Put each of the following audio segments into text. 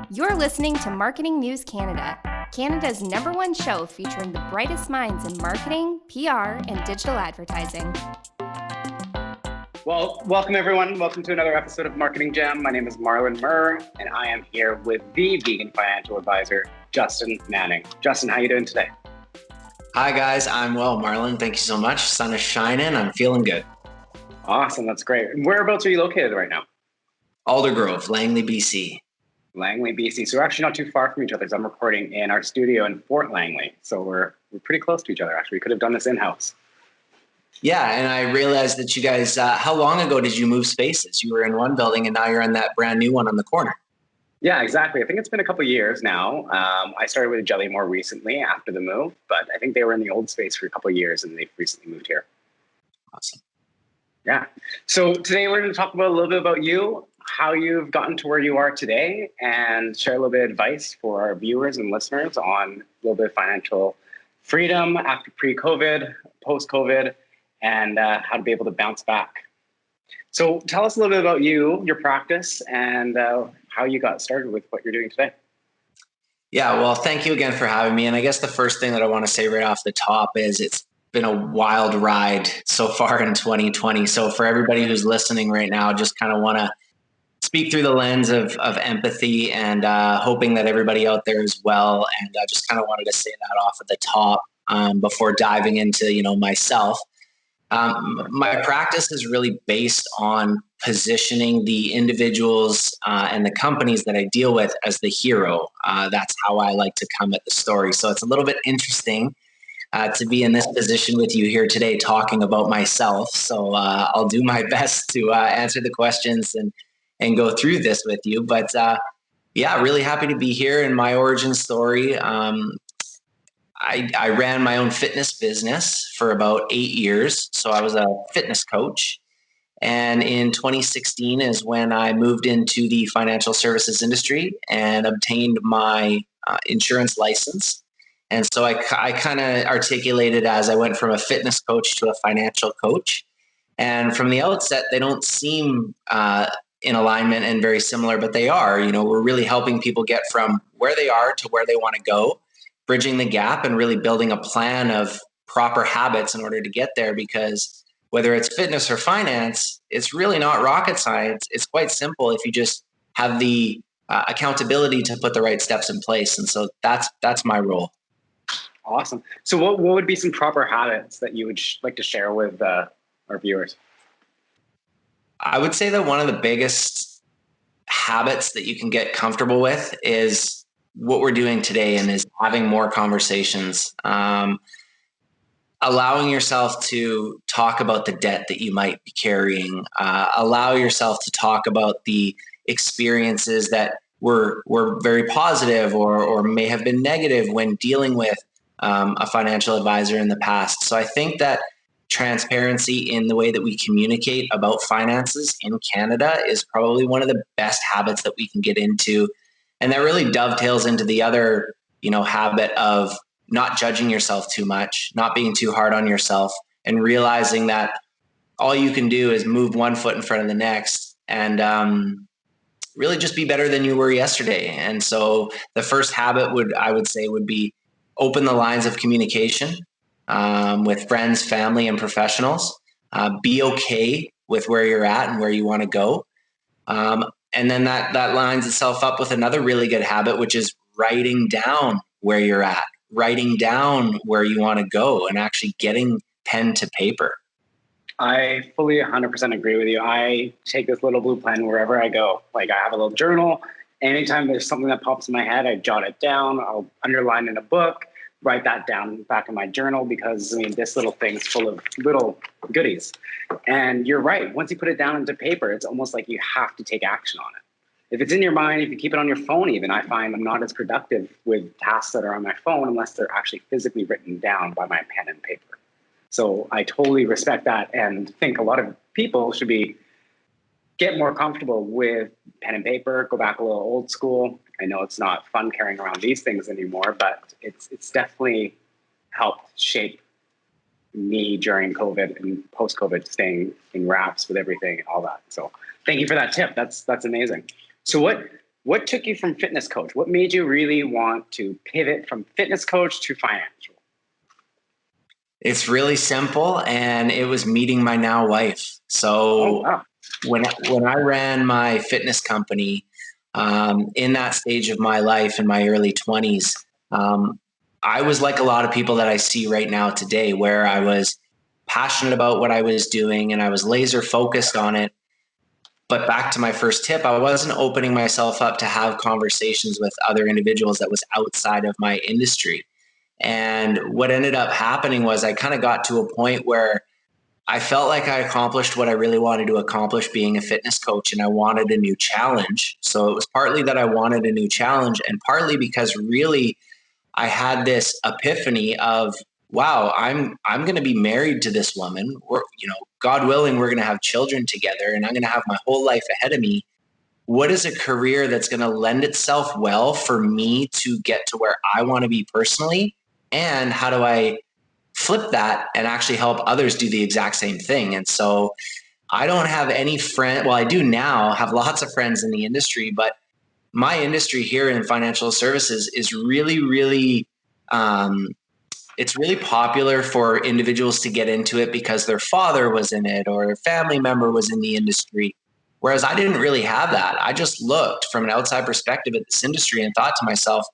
You're listening to Marketing News Canada, Canada's #1 show featuring the brightest minds in marketing, PR, and digital advertising. Well, welcome everyone. Welcome to another episode of Marketing Jam. My name is Marlon Murr, and I am here with the vegan financial advisor, Justin Manning. Justin, how are you doing today? Hi guys, I'm well, Marlon. Thank you so much. Sun is shining. I'm feeling good. Awesome, that's great. And whereabouts are you located right now? Aldergrove, Langley, BC. Langley, BC. So we're actually not too far from each other. I'm recording in our studio in Fort Langley. So we're pretty close to each other, actually. We could have done this in-house. Yeah, and I realized that you guys, how long ago did you move spaces? You were in one building and now you're in that brand new one on the corner. Yeah, exactly. I think it's been a couple of years now. I started with Jelly more recently after the move, but I think they were in the old space for a couple of years and they've recently moved here. Awesome. Yeah. So today we're going to talk about a little bit about you, how you've gotten to where you are today, and share a little bit of advice for our viewers and listeners on a little bit of financial freedom after pre-COVID, post-COVID, and how to be able to bounce back. So tell us a little bit about you, your practice, and how you got started with what you're doing today. Yeah, well, thank you again for having me. And I guess the first thing that I want to say right off the top is it's been a wild ride so far in 2020. So for everybody who's listening right now, just kind of want to speak through the lens of empathy and hoping that everybody out there is well. And I just kind of wanted to say that off at the top before diving into, myself. My practice is really based on positioning the individuals and the companies that I deal with as the hero. That's how I like to come at the story. So it's a little bit interesting to be in this position with you here today talking about myself. So I'll do my best to answer the questions and go through this with you. But yeah, really happy to be here in my origin story. I ran my own fitness business for about 8 years. So I was a fitness coach. And in 2016 is when I moved into the financial services industry and obtained my insurance license. And so I kind of articulated as I went from a fitness coach to a financial coach. And from the outset, they don't seem in alignment and very similar, but they are. We're really helping people get from where they are to where they want to go, bridging the gap and really building a plan of proper habits in order to get there. Because whether it's fitness or finance, it's really not rocket science. It's quite simple if you just have the accountability to put the right steps in place. And so that's my role. Awesome. So what would be some proper habits that you would like to share with our viewers? I would say that one of the biggest habits that you can get comfortable with is what we're doing today, and is having more conversations, allowing yourself to talk about the debt that you might be carrying, allow yourself to talk about the experiences that were very positive or may have been negative when dealing with a financial advisor in the past. So I think that transparency in the way that we communicate about finances in Canada is probably one of the best habits that we can get into. And that really dovetails into the other, habit of not judging yourself too much, not being too hard on yourself, and realizing that all you can do is move one foot in front of the next and really just be better than you were yesterday. And so the first habit I would say would be open the lines of communication with friends, family, and professionals. Be okay with where you're at and where you want to go. And then that lines itself up with another really good habit, which is writing down where you're at, writing down where you want to go, and actually getting pen to paper. I fully 100% agree with you. I take this little blue pen wherever I go. Like, I have a little journal. Anytime there's something that pops in my head, I jot it down. I'll underline in a book, write that down back in my journal, because this little thing's full of little goodies. And you're right. Once you put it down into paper, it's almost like you have to take action on it. If it's in your mind, if you keep it on your phone, even, I find I'm not as productive with tasks that are on my phone unless they're actually physically written down by my pen and paper. So I totally respect that, and think a lot of people should get more comfortable with pen and paper, go back a little old school. I know it's not fun carrying around these things anymore, but it's definitely helped shape me during COVID and post-COVID, staying in wraps with everything and all that. So thank you for that tip. That's amazing. So what took you from fitness coach? What made you really want to pivot from fitness coach to financial? It's really simple, and it was meeting my now wife. So when I ran my fitness company, in that stage of my life in my early 20s, I was like a lot of people that I see right now today, where I was passionate about what I was doing and I was laser focused on it. But back to my first tip, I wasn't opening myself up to have conversations with other individuals that was outside of my industry. And what ended up happening was I kind of got to a point where I felt like I accomplished what I really wanted to accomplish being a fitness coach, and I wanted a new challenge. So it was partly that I wanted a new challenge, and partly because really I had this epiphany of, wow, I'm going to be married to this woman. God willing, we're going to have children together, and I'm going to have my whole life ahead of me. What is a career that's going to lend itself well for me to get to where I want to be personally? And how do I flip that and actually help others do the exact same thing? And so I don't have any friend. Well, I do now have lots of friends in the industry, but my industry here in financial services is really, really, it's really popular for individuals to get into it because their father was in it or a family member was in the industry. Whereas I didn't really have that. I just looked from an outside perspective at this industry and thought to myself,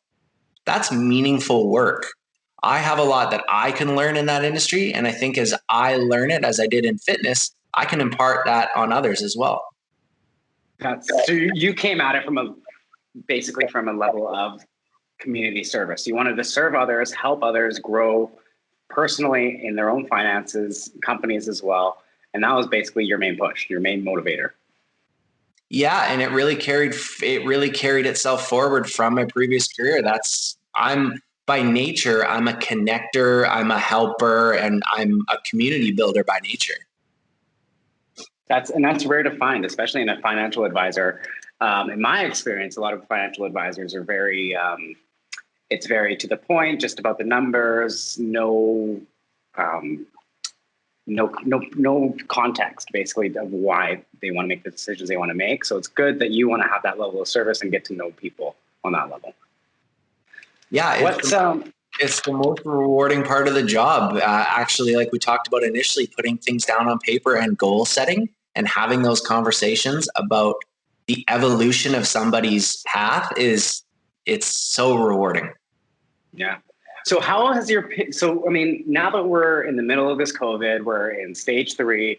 that's meaningful work. I have a lot that I can learn in that industry. And I think as I learn it, as I did in fitness, I can impart that on others as well. So you came at it basically from a level of community service. You wanted to serve others, help others grow personally in their own finances, companies as well. And that was basically your main push, your main motivator. Yeah, and it really carried itself forward from my previous career. I'm by nature, I'm a connector, I'm a helper, and I'm a community builder by nature. That's rare to find, especially in a financial advisor. In my experience, a lot of financial advisors are very, it's very to the point, just about the numbers, no context basically of why they want to make the decisions they want to make. So it's good that you want to have that level of service and get to know people on that level. Yeah, it's the most rewarding part of the job. Actually, like we talked about initially, putting things down on paper and goal setting and having those conversations about the evolution of somebody's path it's so rewarding. Yeah. So how has now that we're in the middle of this COVID, we're in stage 3,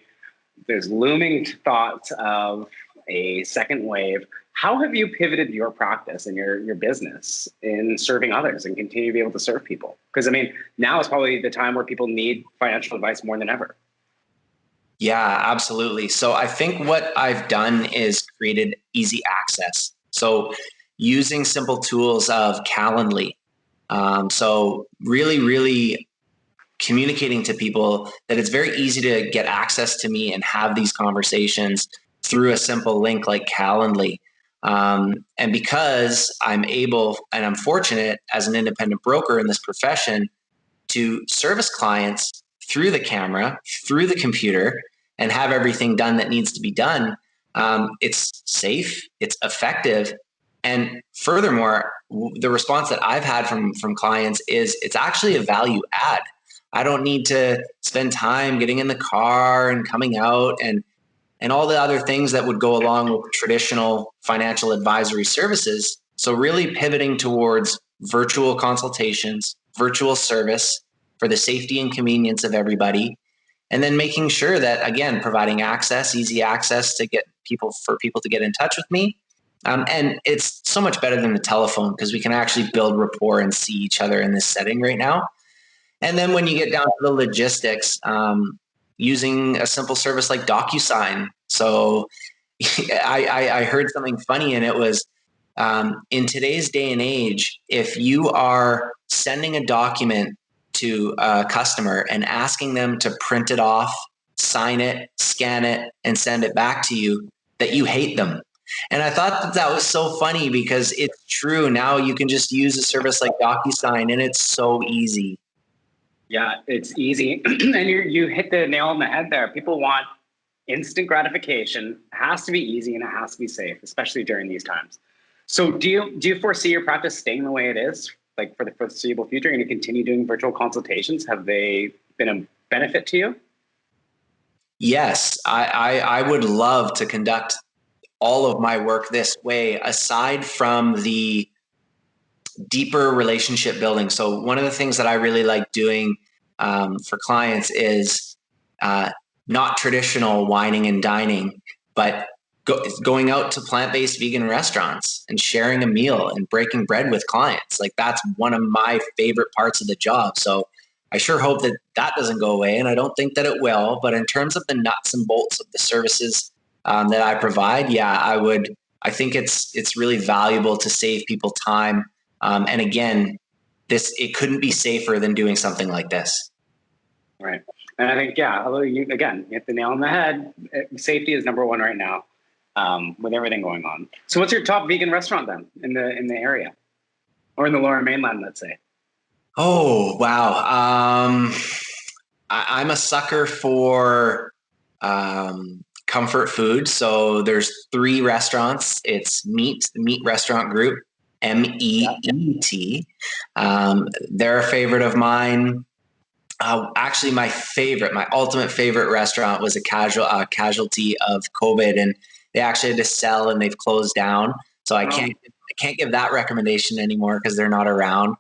there's looming thoughts of a second wave. How have you pivoted your practice and your business in serving others and continue to be able to serve people? Because now is probably the time where people need financial advice more than ever. Yeah, absolutely. So I think what I've done is created easy access. So using simple tools of Calendly. So really, really communicating to people that it's very easy to get access to me and have these conversations through a simple link like Calendly. And because I'm able and I'm fortunate as an independent broker in this profession to service clients through the camera, through the computer, and have everything done that needs to be done, it's safe, it's effective. And furthermore, the response that I've had from clients is it's actually a value add. I don't need to spend time getting in the car and coming out and all the other things that would go along with traditional financial advisory services. So really pivoting towards virtual consultations, virtual service for the safety and convenience of everybody. And then making sure that, again, providing access, easy access to get people to get in touch with me. And it's so much better than the telephone because we can actually build rapport and see each other in this setting right now. And then when you get down to the logistics, using a simple service like DocuSign. So I heard something funny, and it was in today's day and age, if you are sending a document to a customer and asking them to print it off, sign it, scan it, and send it back to you, that you hate them. And I thought that was so funny because it's true. Now you can just use a service like DocuSign, and it's so easy. Yeah, it's easy. And you hit the nail on the head there. People want instant gratification. It has to be easy and it has to be safe, especially during these times. So do you foresee your practice staying the way it is, like for the foreseeable future? Are you going to continue doing virtual consultations? Have they been a benefit to you? Yes, I would love to conduct all of my work this way, aside from the deeper relationship building. So one of the things that I really like doing for clients is not traditional whining and dining, but going out to plant-based vegan restaurants and sharing a meal and breaking bread with clients. Like that's one of my favorite parts of the job. So I sure hope that that doesn't go away, and I don't think that it will. But in terms of the nuts and bolts of the services that I provide, yeah, I would. I think it's really valuable to save people time. And again, it couldn't be safer than doing something like this. Right. And I think, yeah, although you hit the nail on the head. Safety is number one right now, with everything going on. So what's your top vegan restaurant then in the area, or in the Lower Mainland, let's say? Oh, wow. I'm a sucker for comfort food. So there's 3 restaurants. It's the Meat Restaurant Group, MEET. They're a favorite of mine. Actually, my ultimate favorite restaurant was a casualty of COVID, and they actually had to sell and they've closed down. So I can't give that recommendation anymore because they're not around.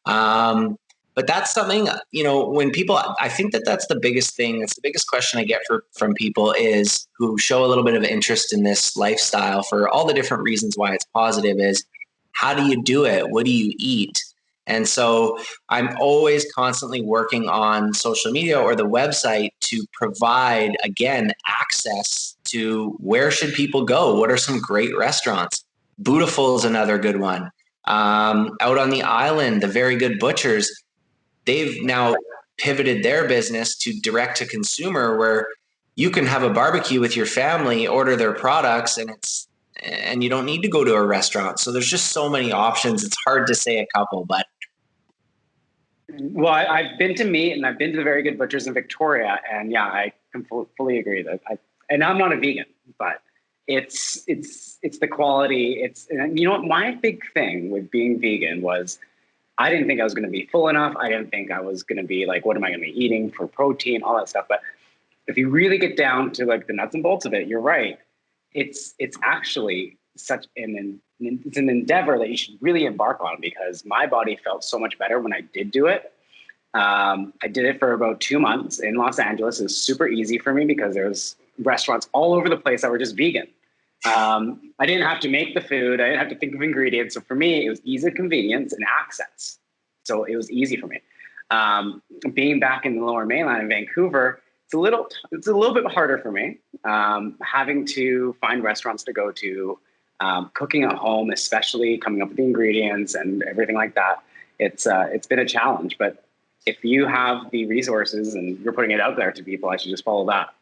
But that's something, when people, I think that's the biggest thing. It's the biggest question I get from people is who show a little bit of interest in this lifestyle for all the different reasons why it's positive is, how do you do it? What do you eat? And so I'm always constantly working on social media or the website to provide, again, access to where should people go? What are some great restaurants? Beautiful is another good one. Out on the island, the Very Good Butchers, they've now pivoted their business to direct to consumer, where you can have a barbecue with your family, order their products, and you don't need to go to a restaurant. So there's just so many options. It's hard to say a couple, but. Well, I've been to Meat and I've been to the Very Good Butchers in Victoria, and yeah, I can fully agree that and I'm not a vegan, but it's the quality. And you know what? My big thing with being vegan was I didn't think I was going to be full enough. I didn't think I was going to be like, what am I going to be eating for protein, all that stuff. But if you really get down to like the nuts and bolts of it, you're right. It's actually such it's an endeavor that you should really embark on, because my body felt so much better when I did do it. I did it for about 2 months in Los Angeles. It was super easy for me because there's restaurants all over the place that were just vegan. I didn't have to make the food. I didn't have to think of ingredients. So for me, it was ease of convenience and access. So it was easy for me. Being back in the Lower Mainland in Vancouver, it's a little bit harder for me. Having to find restaurants to go to, cooking at home, especially coming up with the ingredients and everything like that. It's been a challenge, but if you have the resources and you're putting it out there to people, I should just follow that.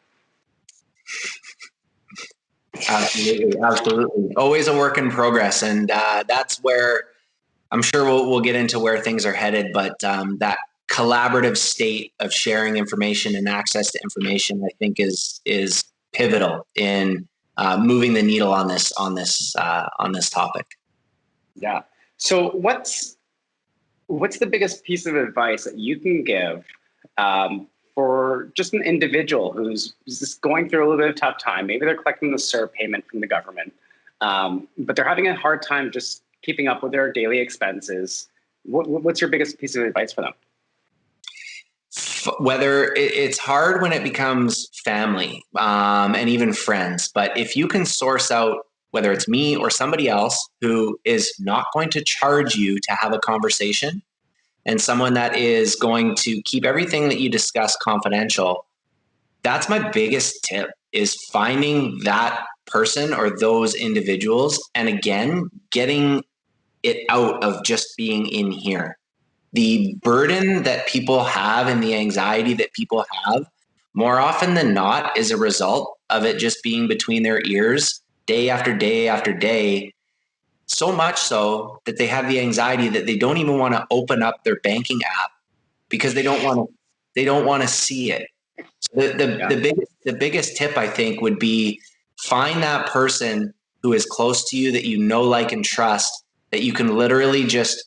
Absolutely. Always a work in progress. And that's where I'm sure we'll get into where things are headed. But that collaborative state of sharing information and access to information, I think is pivotal in moving the needle on this topic. Yeah. So what's the biggest piece of advice that you can give for just an individual who's just going through a little bit of a tough time? Maybe they're collecting the CERB payment from the government, but they're having a hard time just keeping up with their daily expenses. What's your biggest piece of advice for them? Whether it's hard when it becomes family and even friends, but if you can source out, whether it's me or somebody else who is not going to charge you to have a conversation, and someone that is going to keep everything that you discuss confidential, that's my biggest tip, is finding that person or those individuals, and again, getting it out of just being in here. The burden that people have and the anxiety that people have, more often than not, is a result of it just being between their ears day after day after day. So much so that they have the anxiety that they don't even want to open up their banking app because they don't want to see it. So the biggest tip, I think, would be find that person who is close to you, that you know, like, and trust, that you can literally just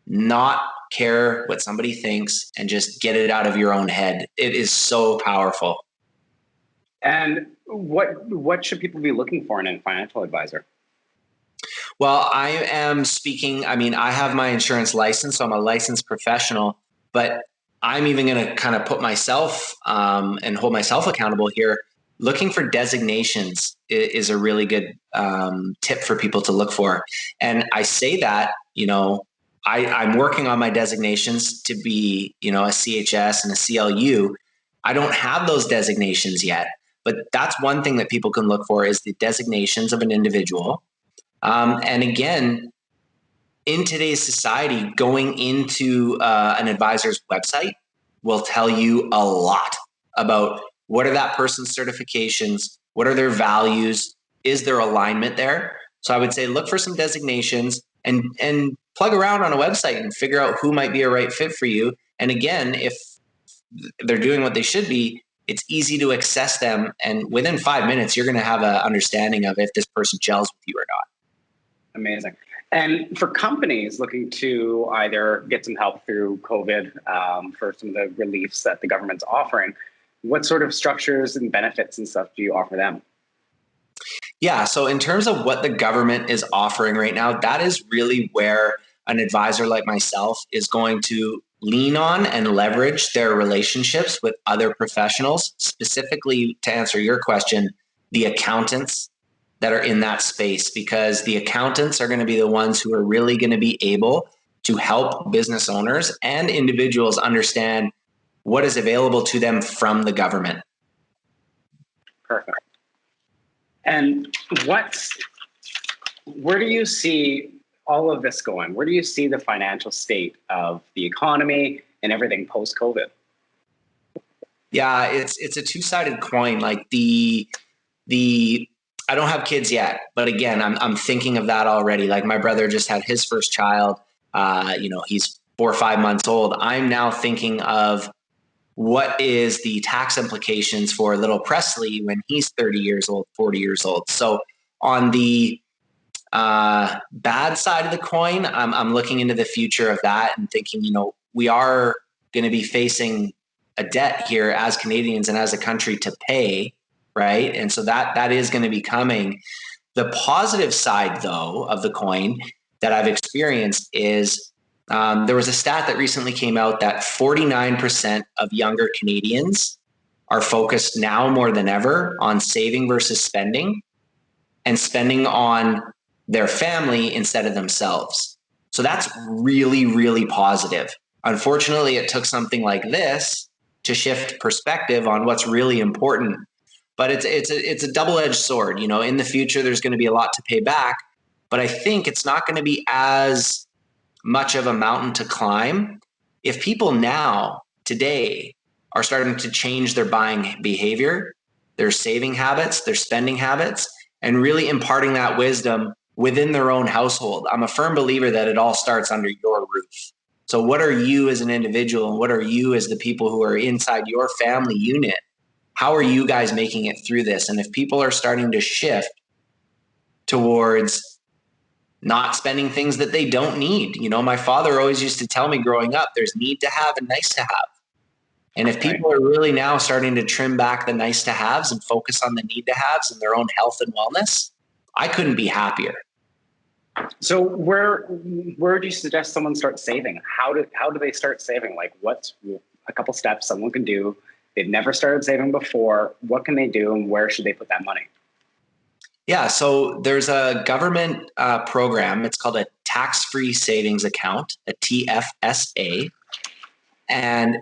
not care what somebody thinks and just get it out of your own head. It is so powerful. And what should people be looking for in a financial advisor? Well, I am speaking, I mean, I have my insurance license, so I'm a licensed professional, but I'm even going to kind of put myself and hold myself accountable here. Looking for designations is a really good tip for people to look for. And I say that, you know, I'm working on my designations to be, you know, a CHS and a CLU. I don't have those designations yet, but that's one thing that people can look for is the designations of an individual. And again, in today's society, going into an advisor's website will tell you a lot about what are that person's certifications, what are their values, is there alignment there? So I would say look for some designations and plug around on a website and figure out who might be a right fit for you. And again, if they're doing what they should be, it's easy to access them. And within 5 minutes, you're going to have an understanding of if this person gels with you or not. Amazing. And for companies looking to either get some help through COVID for some of the reliefs that the government's offering, what sort of structures and benefits and stuff do you offer them? Yeah. So in terms of what the government is offering right now, that is really where an advisor like myself is going to lean on and leverage their relationships with other professionals, specifically to answer your question, the accountants that are in that space, because the accountants are going to be the ones who are really going to be able to help business owners and individuals understand what is available to them from the government. Perfect. And where do you see all of this going? Where do you see the financial state of the economy and everything post-COVID? Yeah, it's a two-sided coin. Like the I don't have kids yet, but again, I'm thinking of that already. Like my brother just had his first child. You know, he's 4 or 5 months old. I'm now thinking of what is the tax implications for little Presley when he's 30 years old, 40 years old. So on the bad side of the coin, I'm looking into the future of that and thinking, you know, we are going to be facing a debt here as Canadians and as a country to pay, right? And so that is going to be coming. The positive side, though, of the coin that I've experienced is there was a stat that recently came out that 49% of younger Canadians are focused now more than ever on saving versus spending, and spending on their family instead of themselves. So that's really, really positive. Unfortunately, it took something like this to shift perspective on what's really important. But it's a double-edged sword. You know, in the future, there's going to be a lot to pay back, but I think it's not going to be as much of a mountain to climb if people now, today, are starting to change their buying behavior, their saving habits, their spending habits, and really imparting that wisdom within their own household. I'm a firm believer that it all starts under your roof. So what are you as an individual, and what are you as the people who are inside your family unit? How are you guys making it through this? And if people are starting to shift towards not spending things that they don't need. You know, my father always used to tell me growing up, there's need to have and nice to have. And if people are really now starting to trim back the nice to haves and focus on the need to haves and their own health and wellness, I couldn't be happier. So where do you suggest someone start saving? How do they start saving? Like what's a couple steps someone can do? They've never started saving before. What can they do and where should they put that money? Yeah, so there's a government program. It's called a tax-free savings account, a TFSA. And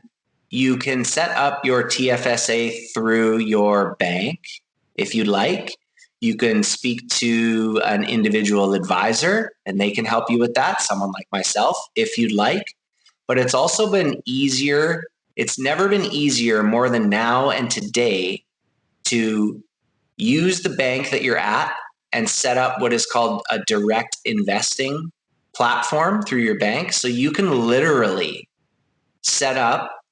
you can set up your TFSA through your bank if you'd like. You can speak to an individual advisor and they can help you with that, someone like myself, if you'd like. But it's also been easier. It's never been easier more than now and today to use the bank that you're at and set up what is called a direct investing platform through your bank. So you can literally set up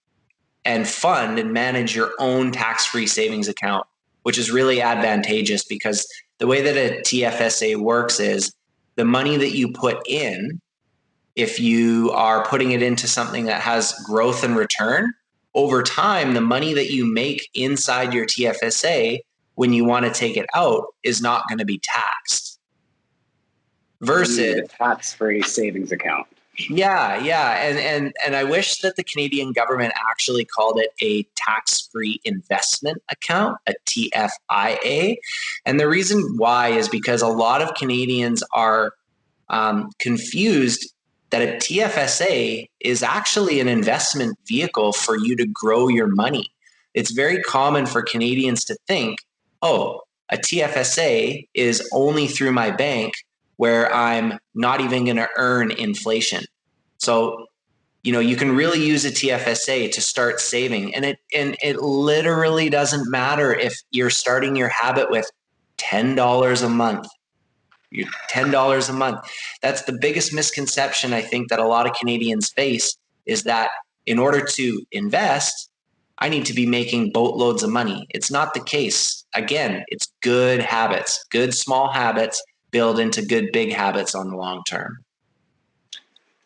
and fund and manage your own tax-free savings account, which is really advantageous because the way that a TFSA works is the money that you put in, if you are putting it into something that has growth and return, over time, the money that you make inside your TFSA, when you want to take it out, is not going to be taxed. Versus a tax-free savings account. Yeah. And I wish that the Canadian government actually called it a tax-free investment account, a TFIA. And the reason why is because a lot of Canadians are confused that a TFSA is actually an investment vehicle for you to grow your money. It's very common for Canadians to think, oh, a TFSA is only through my bank where I'm not even going to earn inflation. So, you can really use a TFSA to start saving. And it literally doesn't matter if you're starting your habit with $10 a month. $10 a month. That's the biggest misconception I think that a lot of Canadians face, is that in order to invest, I need to be making boatloads of money. It's not the case. Again, it's good habits. Good small habits build into good big habits on the long term.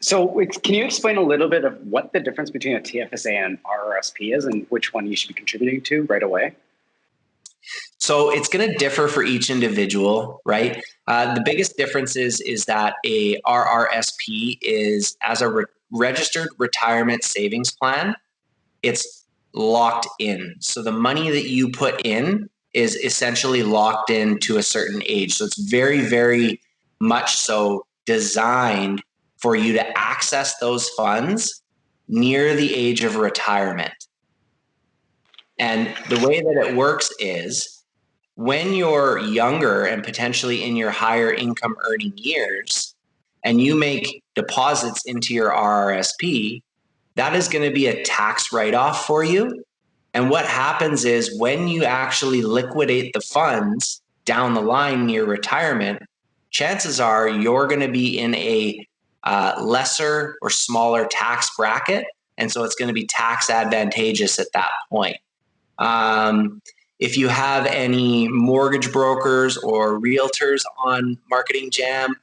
So can you explain a little bit of what the difference between a TFSA and RRSP is, and which one you should be contributing to right away? So it's going to differ for each individual, right? The biggest difference is that a RRSP is, as a registered retirement savings plan, it's locked in. So the money that you put in is essentially locked in to a certain age. So it's very, very much so designed for you to access those funds near the age of retirement. And the way that it works is, when you're younger and potentially in your higher income earning years, and you make deposits into your RRSP, that is going to be a tax write-off for you. And what happens is, when you actually liquidate the funds down the line near retirement, chances are you're going to be in a lesser or smaller tax bracket. And so it's going to be tax advantageous at that point. If you have any mortgage brokers or realtors on Marketing Jam,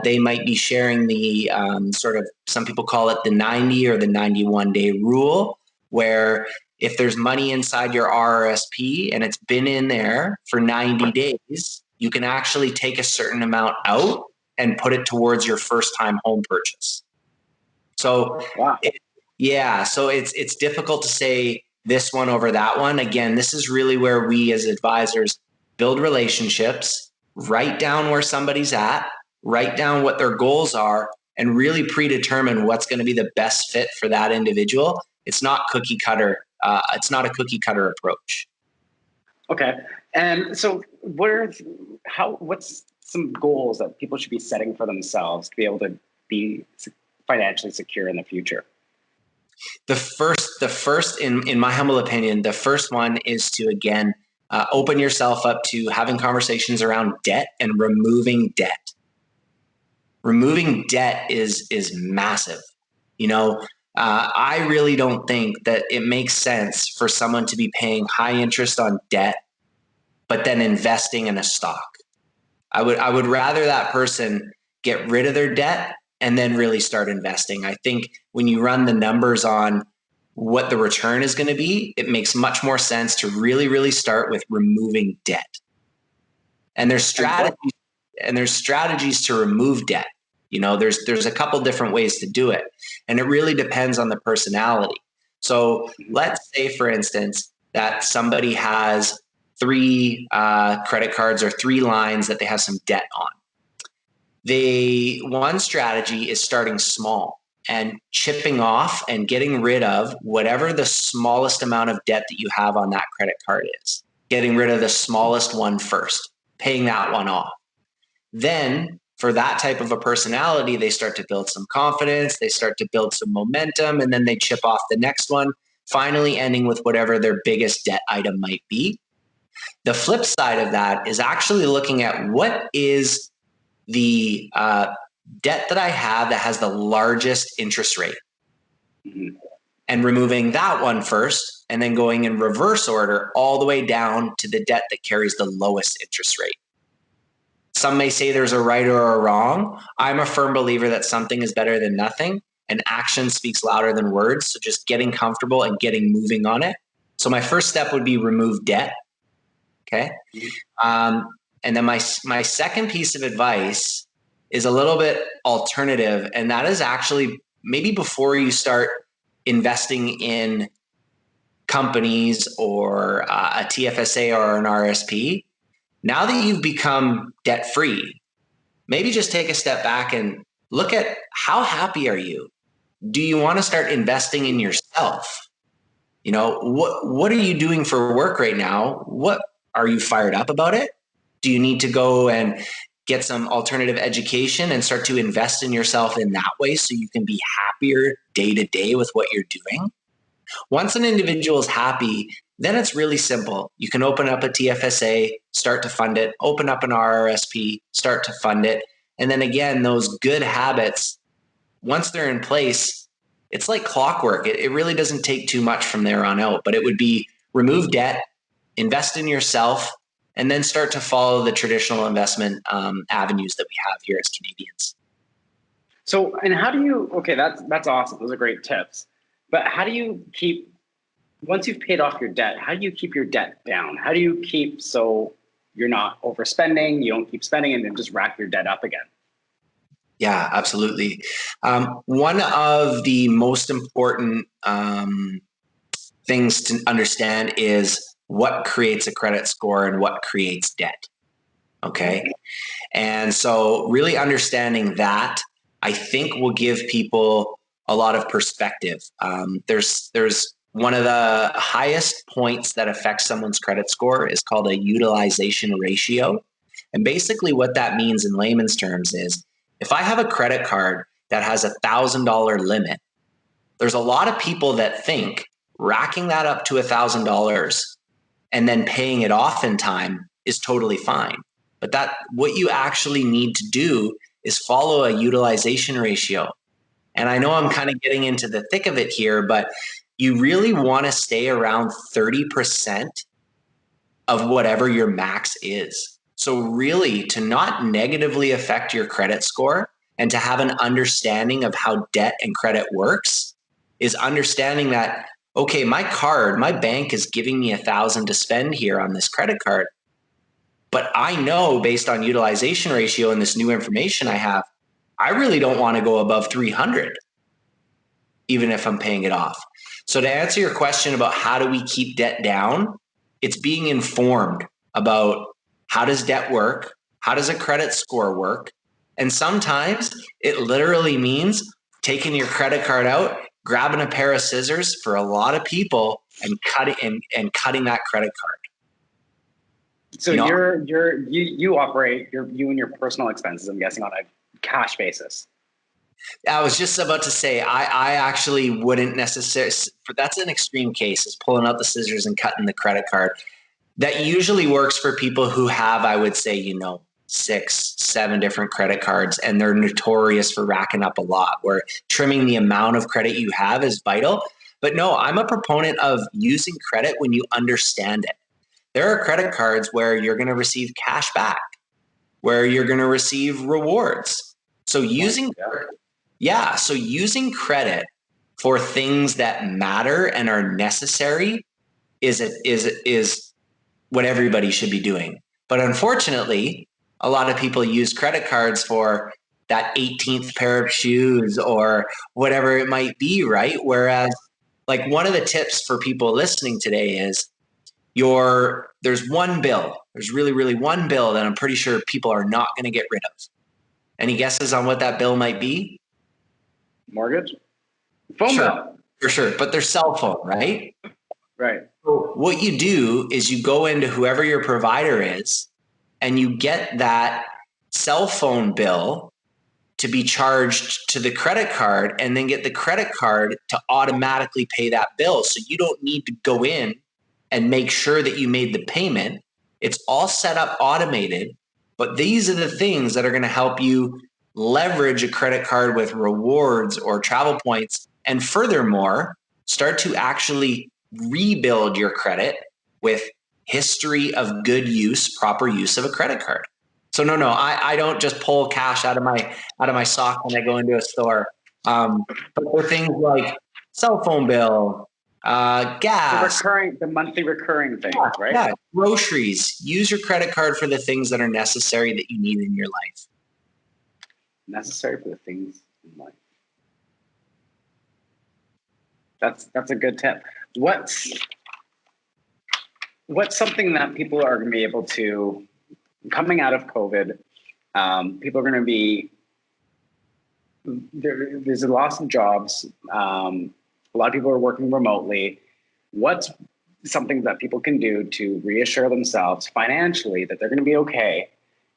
they might be sharing the sort of, some people call it the 90 or the 91 day rule, where if there's money inside your RRSP and it's been in there for 90 days, you can actually take a certain amount out and put it towards your first time home purchase. So, wow. So it's difficult to say this one over that one. Again, this is really where we as advisors build relationships, write down where somebody's at, write down what their goals are, and really predetermine what's going to be the best fit for that individual. It's not cookie cutter. It's not a cookie cutter approach. Okay. And so what's some goals that people should be setting for themselves to be able to be financially secure in the future? The first, in my humble opinion, the first one is to, again, open yourself up to having conversations around debt and removing debt. Removing debt is massive. I really don't think that it makes sense for someone to be paying high interest on debt, but then investing in a stock. I would rather that person get rid of their debt and then really start investing. I think when you run the numbers on what the return is going to be, it makes much more sense to really, really start with removing debt. And there's strategies to remove debt. There's a couple different ways to do it, and it really depends on the personality. So let's say, for instance, that somebody has 3 credit cards or 3 lines that they have some debt on. One strategy is starting small and chipping off and getting rid of whatever the smallest amount of debt that you have on that credit card is. Getting rid of the smallest one first, paying that one off. Then, for that type of a personality, they start to build some confidence, they start to build some momentum, and then they chip off the next one, finally ending with whatever their biggest debt item might be. The flip side of that is actually looking at what is the debt that I have that has the largest interest rate, and removing that one first, and then going in reverse order all the way down to the debt that carries the lowest interest rate. Some may say there's a right or a wrong. I'm a firm believer that something is better than nothing, and action speaks louder than words. So just getting comfortable and getting moving on it. So my first step would be remove debt. Okay. And then my second piece of advice is a little bit alternative, and that is actually maybe before you start investing in companies or a TFSA or an RSP, now that you've become debt free, maybe just take a step back and look at how happy are you? Do you want to start investing in yourself? What are you doing for work right now? What are you fired up about it? Do you need to go and get some alternative education and start to invest in yourself in that way so you can be happier day to day with what you're doing? Once an individual is happy, then it's really simple. You can open up a TFSA, start to fund it, open up an RRSP, start to fund it. And then again, those good habits, once they're in place, it's like clockwork. It really doesn't take too much from there on out, but it would be remove debt, invest in yourself, and then start to follow the traditional investment avenues that we have here as Canadians. So, and how do you, okay, that's awesome. Those are great tips. But how do you keep, once you've paid off your debt, how do you keep your debt down? How do you keep so you're not overspending, you don't keep spending and then just rack your debt up again? Yeah, absolutely. One of the most important things to understand is what creates a credit score and what creates debt. Okay. And so really understanding that, I think, will give people a lot of perspective. There's one of the highest points that affects someone's credit score is called a utilization ratio. And basically what that means in layman's terms is if I have a credit card that has $1,000 limit, there's a lot of people that think racking that up to $1,000 and then paying it off in time is totally fine. But what you actually need to do is follow a utilization ratio. And I know I'm kind of getting into the thick of it here, but you really want to stay around 30% of whatever your max is. So really, to not negatively affect your credit score and to have an understanding of how debt and credit works is understanding that, okay, my bank is giving me $1,000 to spend here on this credit card. But I know based on utilization ratio and this new information I have, I really don't want to go above 300, even if I'm paying it off. So to answer your question about how do we keep debt down, it's being informed about how does debt work? How does a credit score work? And sometimes it literally means taking your credit card out, grabbing a pair of scissors for a lot of people and cutting that credit card. So you operate you and your personal expenses, I'm guessing, on a cash basis. I was just about to say, I actually wouldn't necessarily, that's an extreme case, is pulling out the scissors and cutting the credit card. That usually works for people who have, I would say, 6, 7 different credit cards, and they're notorious for racking up a lot, where trimming the amount of credit you have is vital. But no, I'm a proponent of using credit when you understand it. There are credit cards where you're going to receive cash back, where you're going to receive rewards. So using credit for things that matter and are necessary is what everybody should be doing. But unfortunately, a lot of people use credit cards for that 18th pair of shoes or whatever it might be, right? Whereas, like, one of the tips for people listening today is there's one bill. There's really one bill that I'm pretty sure people are not going to get rid of. Any guesses on what that bill might be? Mortgage? Phone bill. For sure. But their cell phone, right? Right. So what you do is you go into whoever your provider is and you get that cell phone bill to be charged to the credit card and then get the credit card to automatically pay that bill. So you don't need to go in and make sure that you made the payment. It's all set up automated, but these are the things that are going to help you leverage a credit card with rewards or travel points, and furthermore, start to actually rebuild your credit with history of good use, proper use of a credit card. So no, I don't just pull cash out of my sock when I go into a store. But for things like cell phone bill, gas, the monthly recurring things, right? Yeah, groceries. Use your credit card for the things that are necessary that you need in your life. Necessary for the things in life. That's a good tip. What's something that people are going to be able to, coming out of COVID, people are going to be, there's a loss of jobs. A lot of people are working remotely. What's something that people can do to reassure themselves financially that they're going to be okay?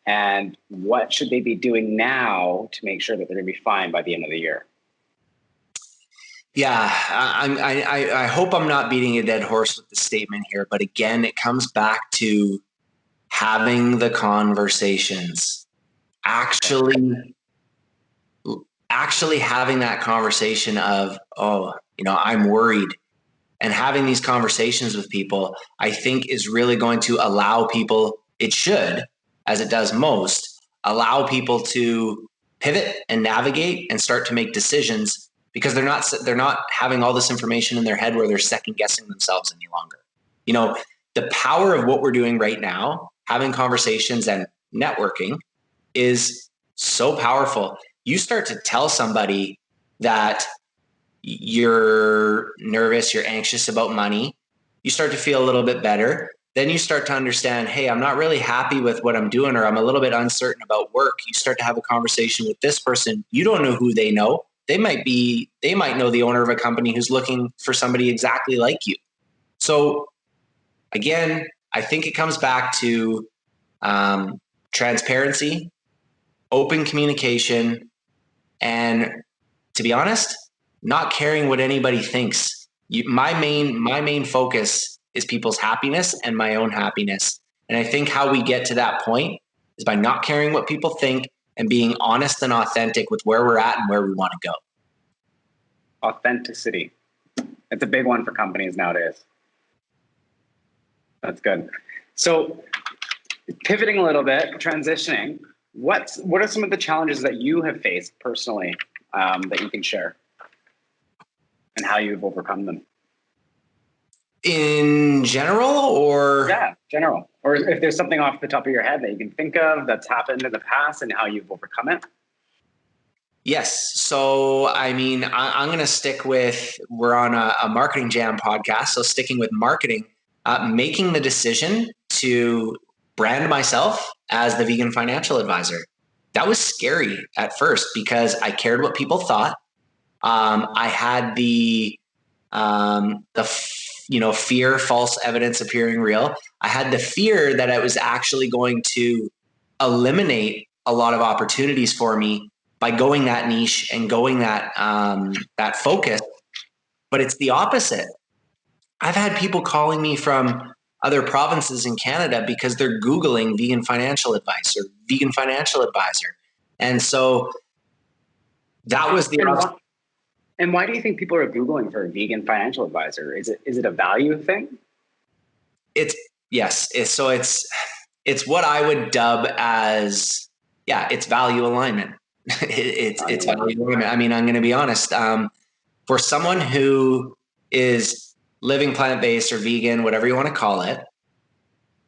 And what should they be doing now to make sure that they're going to be fine by the end of the year? Yeah, I hope I'm not beating a dead horse with the statement here, but again, it comes back to having the conversations, actually having that conversation of, oh, I'm worried, and having these conversations with people, I think is really going to allow people, it should, as it does most, allow people to pivot and navigate and start to make decisions, because they're not having all this information in their head where they're second guessing themselves any longer. The power of what we're doing right now, having conversations and networking, is so powerful. You start to tell somebody that you're nervous, you're anxious about money, you start to feel a little bit better. Then you start to understand, hey, I'm not really happy with what I'm doing, or I'm a little bit uncertain about work. You start to have a conversation with this person. You don't know who they know. They might know the owner of a company who's looking for somebody exactly like you. So again, I think it comes back to transparency, open communication, and, to be honest, not caring what anybody thinks. My main focus is people's happiness and my own happiness. And I think how we get to that point is by not caring what people think and being honest and authentic with where we're at and where we want to go. Authenticity. It's a big one for companies nowadays. That's good. So pivoting a little bit, transitioning, what are some of the challenges that you have faced personally that you can share, and how you've overcome them? In general, or? Yeah, general. Or if there's something off the top of your head that you can think of that's happened in the past and how you've overcome it. Yes. So, I'm going to stick with, we're on a Marketing Jam podcast. So sticking with marketing, making the decision to brand myself as the vegan financial advisor. That was scary at first because I cared what people thought. I had the fear, false evidence appearing real. I had the fear that I was actually going to eliminate a lot of opportunities for me by going that niche and going that focus. But it's the opposite. I've had people calling me from other provinces in Canada because they're Googling vegan financial advice or vegan financial advisor. And so that was the... And why do you think people are Googling for a vegan financial advisor? Is it a value thing? Yes. It's what I would dub as, it's value alignment. It's value alignment. I'm going to be honest. For someone who is living plant-based or vegan, whatever you want to call it,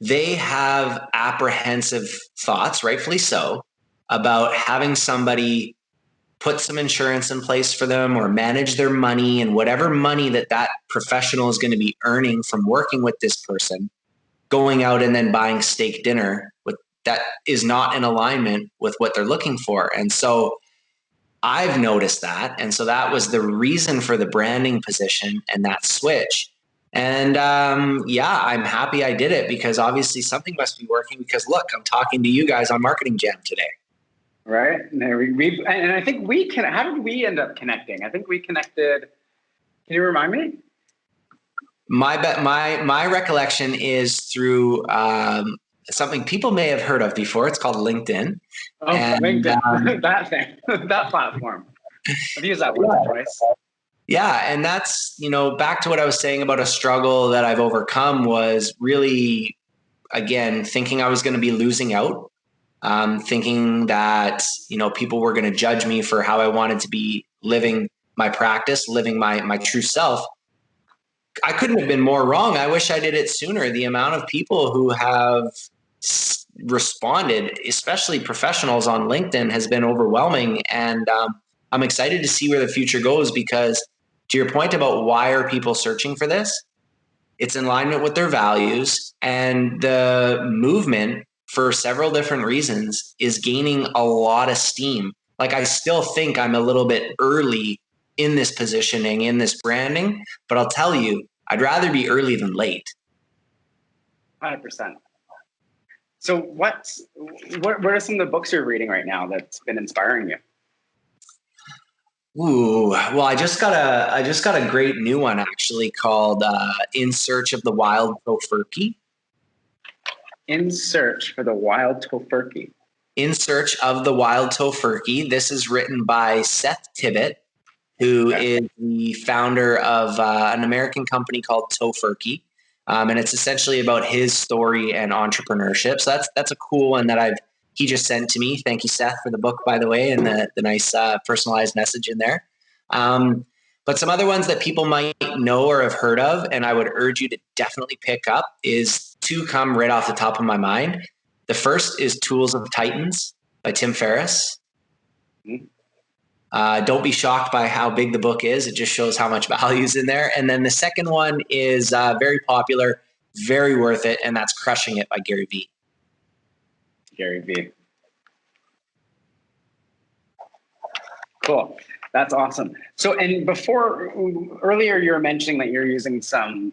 they have apprehensive thoughts, rightfully so, about having somebody put some insurance in place for them or manage their money, and whatever money that professional is going to be earning from working with this person, going out and then buying steak dinner that is not in alignment with what they're looking for. And so I've noticed that. And so that was the reason for the branding position and that switch. And I'm happy I did it, because obviously something must be working, because look, I'm talking to you guys on Marketing Jam today. Right. And I think how did we end up connecting? I think we connected. Can you remind me? My recollection is through something people may have heard of before. It's called LinkedIn. Oh, and, LinkedIn. That thing, that platform. I've used that once or twice. Yeah. And that's, back to what I was saying about a struggle that I've overcome, was really, again, thinking I was going to be losing out thinking that, people were going to judge me for how I wanted to be living my practice, living my true self. I couldn't have been more wrong. I wish I did it sooner. The amount of people who have responded, especially professionals on LinkedIn, has been overwhelming. And I'm excited to see where the future goes, because to your point about why are people searching for this, it's in alignment with their values, and the movement, for several different reasons, is gaining a lot of steam. Like, I still think I'm a little bit early in this positioning, in this branding, but I'll tell you, I'd rather be early than late. 100%. So what are some of the books you're reading right now that's been inspiring you? Ooh, well, I just got a great new one, actually, called In Search of the Wild Tofurkey. In Search for the Wild Tofurkey. In Search of the Wild Tofurkey. This is written by Seth Tibbett, who is the founder of an American company called Tofurkey. And it's essentially about his story and entrepreneurship. So that's a cool one that he just sent to me. Thank you, Seth, for the book, by the way, and the nice personalized message in there. But some other ones that people might know or have heard of, and I would urge you to definitely pick up, is two come right off the top of my mind. The first is Tools of Titans by Tim Ferriss. Don't be shocked by how big the book is. It just shows how much value is in there. And then the second one is very popular, very worth it, and that's Crushing It by Gary Vee. Gary Vee. Cool. That's awesome. So, and earlier you were mentioning that you're using some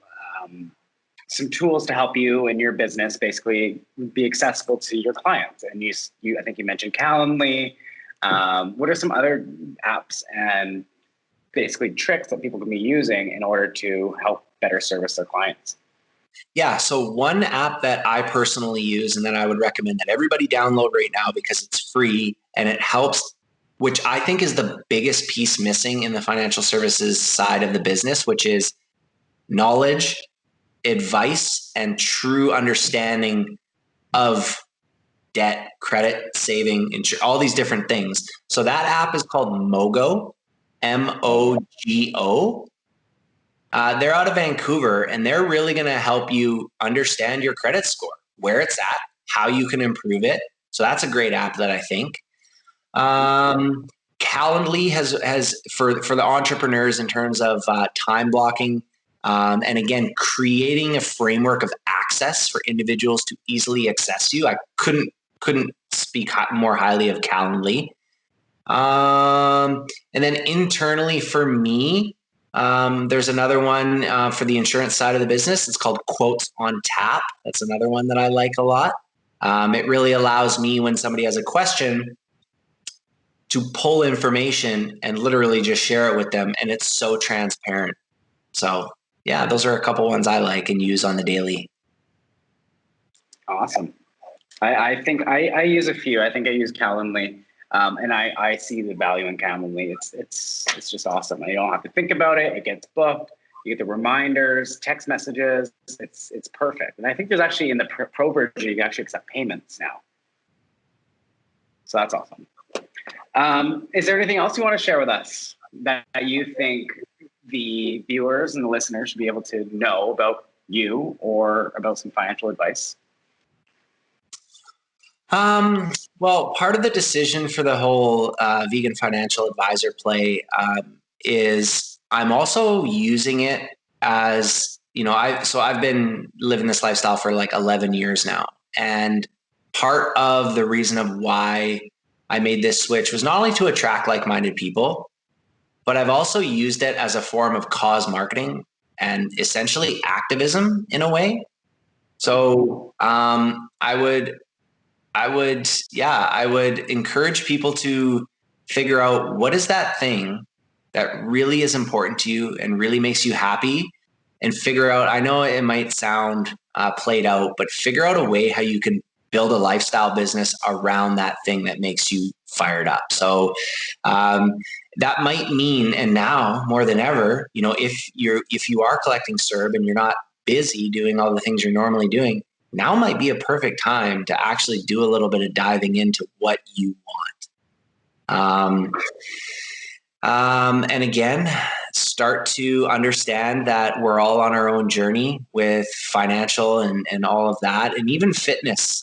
tools to help you in your business basically be accessible to your clients. And I think you mentioned Calendly. What are some other apps and basically tricks that people can be using in order to help better service their clients? Yeah. So one app that I personally use and that I would recommend that everybody download right now because it's free and it helps, which I think is the biggest piece missing in the financial services side of the business, which is knowledge, advice, and true understanding of debt, credit, saving, all these different things. So that app is called Mogo, Mogo. They're out of Vancouver, and they're really going to help you understand your credit score, where it's at, how you can improve it. So that's a great app that I think. Calendly has for the entrepreneurs in terms of time blocking, and again, creating a framework of access for individuals to easily access you. I couldn't speak more highly of Calendly. And then internally for me, there's another one for the insurance side of the business. It's called Quotes on Tap. That's another one that I like a lot. It really allows me, when somebody has a question, to pull information and literally just share it with them. And it's so transparent. So yeah, those are a couple ones I like and use on the daily. Awesome. I think I use a few. I think I use Calendly, and I see the value in Calendly. It's just awesome. You don't have to think about it. It gets booked. You get the reminders, text messages. It's perfect. And I think there's actually in the pro version you can actually accept payments now. So that's awesome. Is there anything else you want to share with us that you think the viewers and the listeners should be able to know about you or about some financial advice? Well, part of the decision for the whole vegan financial advisor play is I'm also using it as, I've been living this lifestyle for like 11 years now. And part of the reason of why I made this switch was not only to attract like-minded people, but I've also used it as a form of cause marketing and essentially activism in a way. So I would encourage people to figure out what is that thing that really is important to you and really makes you happy, and figure out, I know it might sound played out, but figure out a way how you can build a lifestyle business around that thing that makes you fired up. So that might mean, and now more than ever, if you are collecting CERB and you're not busy doing all the things you're normally doing, now might be a perfect time to actually do a little bit of diving into what you want. And again, start to understand that we're all on our own journey with financial and all of that, and even fitness.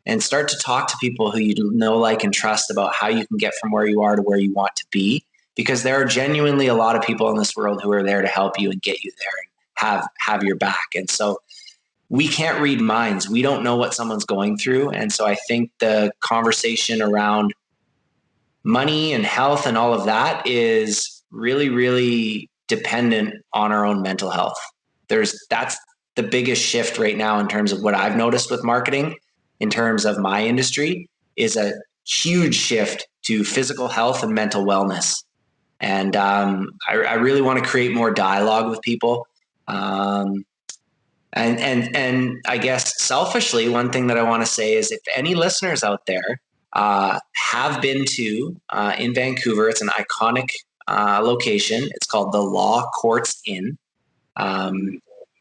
And start to talk to people who you know, like, and trust about how you can get from where you are to where you want to be, because there are genuinely a lot of people in this world who are there to help you and get you there and have your back. And so we can't read minds. We don't know what someone's going through. And so I think the conversation around money and health and all of that is really, really dependent on our own mental health. That's the biggest shift right now in terms of what I've noticed with marketing, in terms of my industry, is a huge shift to physical health and mental wellness. And I really want to create more dialogue with people. And I guess selfishly, one thing that I want to say is, if any listeners out there have been to in Vancouver, it's an iconic location. It's called the Law Courts Inn.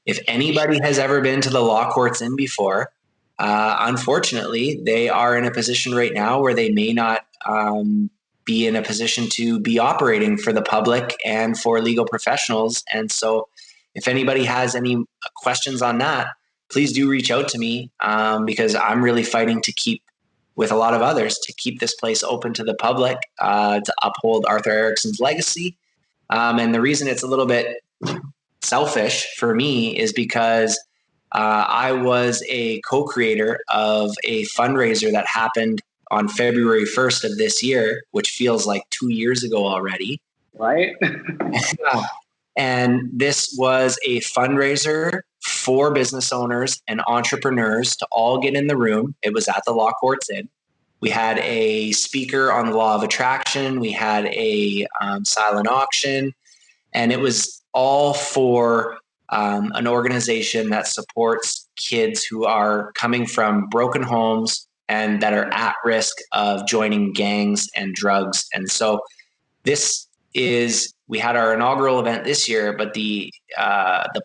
If anybody has ever been to the Law Courts Inn before, unfortunately, they are in a position right now where they may not be in a position to be operating for the public and for legal professionals. And so if anybody has any questions on that, please do reach out to me, because I'm really fighting to keep, with a lot of others, to keep this place open to the public, to uphold Arthur Erickson's legacy. And the reason it's a little bit selfish for me is because I was a co-creator of a fundraiser that happened on February 1st of this year, which feels like 2 years ago already. Right? And this was a fundraiser for business owners and entrepreneurs to all get in the room. It was at the Law Courts Inn. We had a speaker on the law of attraction. We had a silent auction, and it was all for an organization that supports kids who are coming from broken homes and that are at risk of joining gangs and drugs. And so we had our inaugural event this year, but the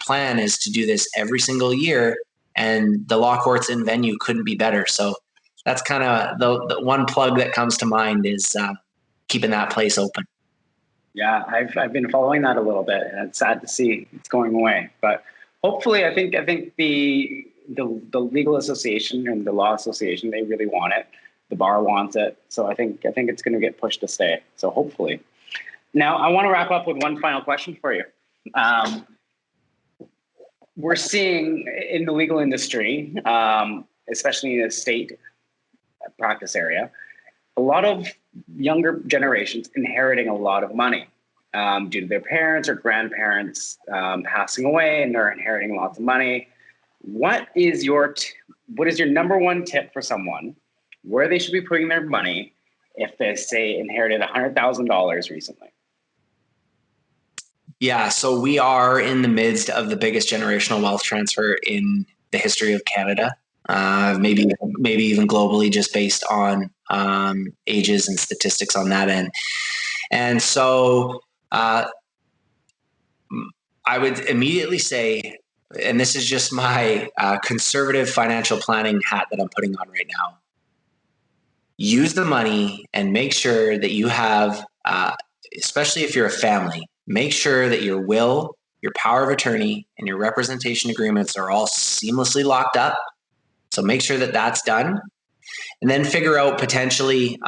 plan is to do this every single year, and the Law Courts Inn venue couldn't be better. So that's kind of the one plug that comes to mind, is keeping that place open. Yeah, I've been following that a little bit, and it's sad to see it's going away. But hopefully, I think the legal association and the law association, they really want it. The bar wants it, so I think it's going to get pushed to stay. So hopefully. Now, I want to wrap up with one final question for you. We're seeing in the legal industry, especially in the state practice area, a lot of younger generations inheriting a lot of money due to their parents or grandparents passing away, and they're inheriting lots of money. What is your number one tip for someone where they should be putting their money if they, say, inherited $100,000 recently? Yeah, so we are in the midst of the biggest generational wealth transfer in the history of Canada, maybe even globally, just based on ages and statistics on that end. And so I would immediately say, and this is just my conservative financial planning hat that I'm putting on right now, use the money and make sure that you have, especially if you're a family, make sure that your will, your power of attorney, and your representation agreements are all seamlessly locked up. So make sure that that's done. And then figure out potentially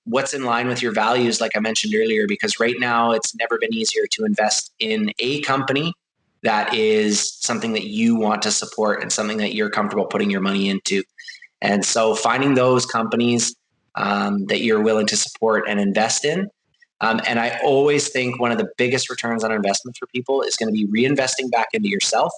what's in line with your values, like I mentioned earlier, because right now it's never been easier to invest in a company that is something that you want to support and something that you're comfortable putting your money into. And so finding those companies that you're willing to support and invest in. And I always think one of the biggest returns on investment for people is going to be reinvesting back into yourself,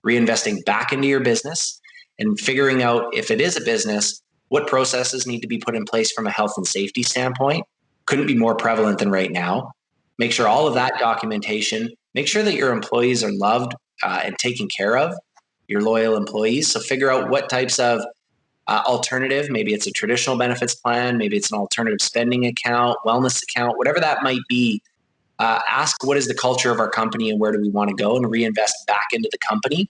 reinvesting back into your business, and figuring out, if it is a business, what processes need to be put in place from a health and safety standpoint. Couldn't be more prevalent than right now. Make sure all of that documentation, make sure that your employees are loved and taken care of, your loyal employees. So figure out what types of alternative, maybe it's a traditional benefits plan, maybe it's an alternative spending account, wellness account, whatever that might be. Ask what is the culture of our company and where do we want to go, and reinvest back into the company.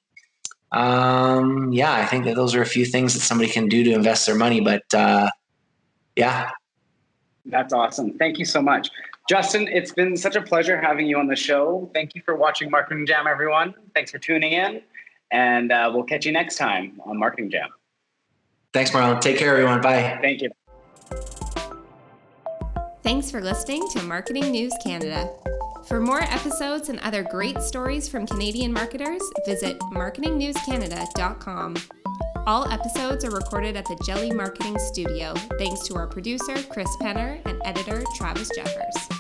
Yeah, I think that those are a few things that somebody can do to invest their money. But yeah. That's awesome. Thank you so much. Justin, it's been such a pleasure having you on the show. Thank you for watching Marketing Jam, everyone. Thanks for tuning in. And we'll catch you next time on Marketing Jam. Thanks, Marlon. Take care, everyone. Bye. Thank you. Thanks for listening to Marketing News Canada. For more episodes and other great stories from Canadian marketers, visit marketingnewscanada.com. All episodes are recorded at the Jelly Marketing Studio, thanks to our producer, Chris Penner, and editor, Travis Jeffers.